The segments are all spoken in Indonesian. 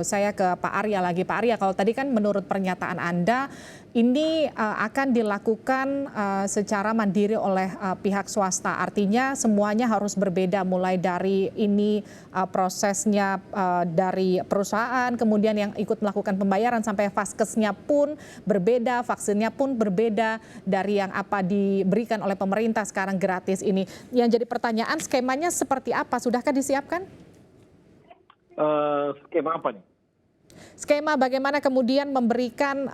Saya ke Pak Arya lagi. Pak Arya, kalau tadi kan menurut pernyataan Anda, ini akan dilakukan secara mandiri oleh pihak swasta. Artinya semuanya harus berbeda, mulai dari ini prosesnya dari perusahaan, kemudian yang ikut melakukan pembayaran sampai vaskesnya pun berbeda, vaksinnya pun berbeda dari yang apa diberikan oleh pemerintah sekarang gratis ini. Yang jadi pertanyaan, skemanya seperti apa? Sudahkah disiapkan? Skema apa nih? Skema bagaimana kemudian memberikan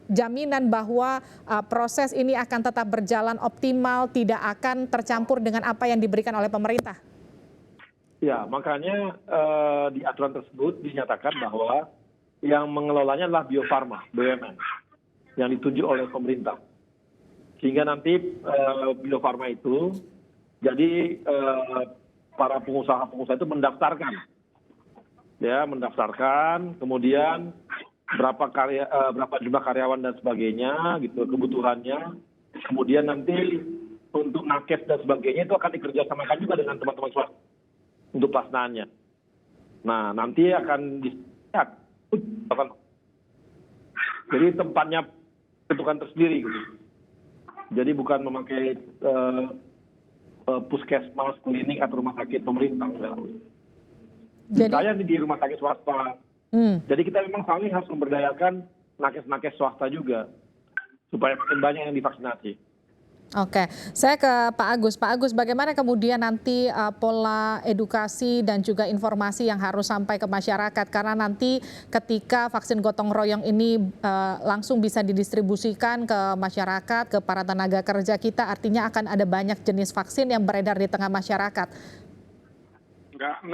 jaminan bahwa proses ini akan tetap berjalan optimal, tidak akan tercampur dengan apa yang diberikan oleh pemerintah? Ya, makanya di aturan tersebut dinyatakan bahwa yang mengelolanya adalah Bio Farma, BUMN, yang ditunjuk oleh pemerintah. Sehingga nanti Bio Farma itu, jadi para pengusaha-pengusaha itu mendaftarkan, kemudian berapa jumlah karyawan dan sebagainya, gitu kebutuhannya. Kemudian nanti untuk nakes dan sebagainya itu akan dikerjasamakan juga dengan teman-teman swasta untuk pelaksanaannya. Nah, nanti akan disiapkan. Jadi tempatnya tentukan tersendiri, gitu. Jadi bukan memakai puskesmas, klinik atau rumah sakit pemerintah. Saya di rumah sakit swasta. Jadi kita memang harus memberdayakan nakes-nakes swasta juga supaya makin banyak yang divaksinasi. Oke, saya ke Pak Agus. Pak Agus, bagaimana kemudian nanti pola edukasi dan juga informasi yang harus sampai ke masyarakat? Karena nanti ketika vaksin gotong royong ini langsung bisa didistribusikan ke masyarakat, ke para tenaga kerja kita, artinya akan ada banyak jenis vaksin yang beredar di tengah masyarakat.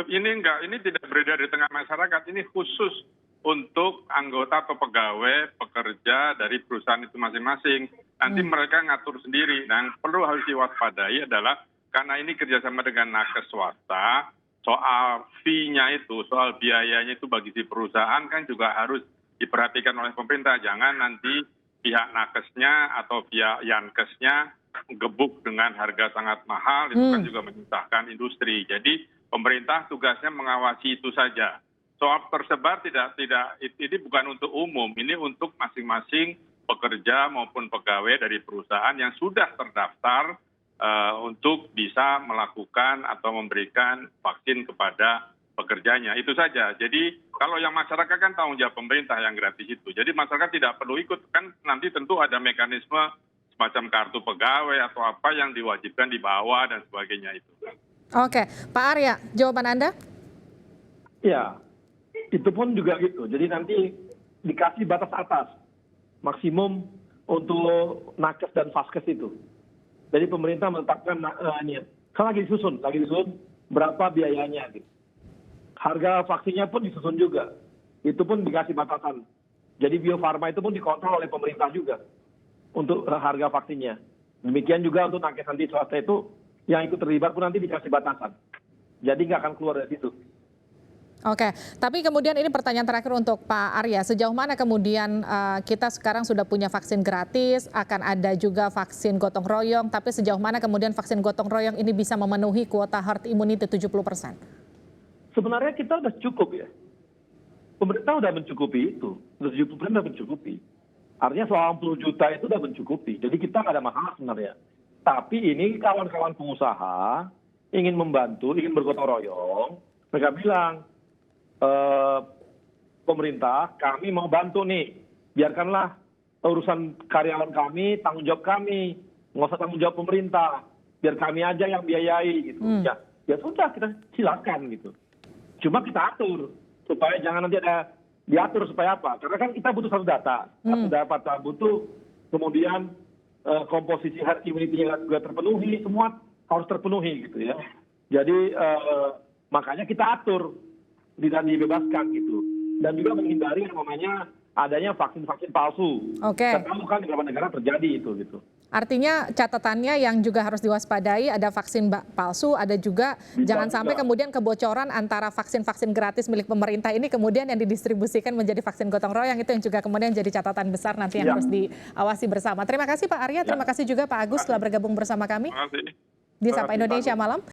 Ini tidak beredar di tengah masyarakat, ini khusus untuk anggota atau pegawai pekerja dari perusahaan itu masing-masing. Nanti mereka ngatur sendiri. Nah, yang perlu harus diwaspadai adalah karena ini kerjasama dengan nakes swasta, soal fee-nya itu, soal biayanya itu bagi si perusahaan kan juga harus diperhatikan oleh pemerintah. Jangan nanti pihak nakesnya atau pihak yankesnya gebuk dengan harga sangat mahal, itu kan juga menyusahkan industri. Jadi pemerintah tugasnya mengawasi itu saja. Soal tersebar ini bukan untuk umum, ini untuk masing-masing pekerja maupun pegawai dari perusahaan yang sudah terdaftar untuk bisa melakukan atau memberikan vaksin kepada pekerjanya. Itu saja. Jadi kalau yang masyarakat kan tanggung jawab pemerintah yang gratis itu. Jadi masyarakat tidak perlu ikut, kan nanti tentu ada mekanisme semacam kartu pegawai atau apa yang diwajibkan dibawa dan sebagainya itu. Oke, Pak Arya, jawaban Anda? Ya, itu pun juga gitu. Jadi nanti dikasih batas atas maksimum untuk nakes dan vaskes itu. Jadi pemerintah menetapkan kan lagi disusun berapa biayanya gitu. Harga vaksinnya pun disusun juga. Itu pun dikasih batasan. Jadi Bio Farma itu pun dikontrol oleh pemerintah juga untuk harga vaksinnya. Demikian juga untuk nakes nanti swasta itu yang ikut terlibat pun nanti dikasih batasan. Jadi nggak akan keluar dari situ. Oke, tapi kemudian ini pertanyaan terakhir untuk Pak Arya. Sejauh mana kemudian kita sekarang sudah punya vaksin gratis, akan ada juga vaksin gotong royong, tapi sejauh mana kemudian vaksin gotong royong ini bisa memenuhi kuota herd immunity 70%? Sebenarnya kita sudah cukup ya. Pemerintah sudah mencukupi itu. 70% sudah mencukupi. Artinya 80 juta itu sudah mencukupi. Jadi kita nggak ada masalah sebenarnya. Tapi ini kawan-kawan pengusaha ingin membantu, ingin bergotong royong. Mereka bilang, pemerintah kami mau bantu nih. Biarkanlah urusan karyawan kami, tanggung jawab kami. Nggak usah tanggung jawab pemerintah. Biar kami aja yang biayai gitu. Ya sudah, kita silakan gitu. Cuma kita atur. Supaya jangan nanti ada diatur supaya apa? Karena kan kita butuh satu data. Butuh kemudian komposisi herd immunity-nya juga terpenuhi, semua harus terpenuhi gitu ya. Jadi makanya kita atur, tidak dibebaskan gitu. Dan juga menghindari yang namanya adanya vaksin-vaksin palsu. Kita tahu kan di beberapa negara terjadi itu gitu. Artinya catatannya yang juga harus diwaspadai, ada vaksin palsu, ada juga jangan sampai kemudian kebocoran antara vaksin-vaksin gratis milik pemerintah ini kemudian yang didistribusikan menjadi vaksin gotong royong, itu yang juga kemudian jadi catatan besar nanti yang harus diawasi bersama. Terima kasih Pak Arya, terima kasih juga Pak Agus telah bergabung bersama kami di Sapa Indonesia Malam.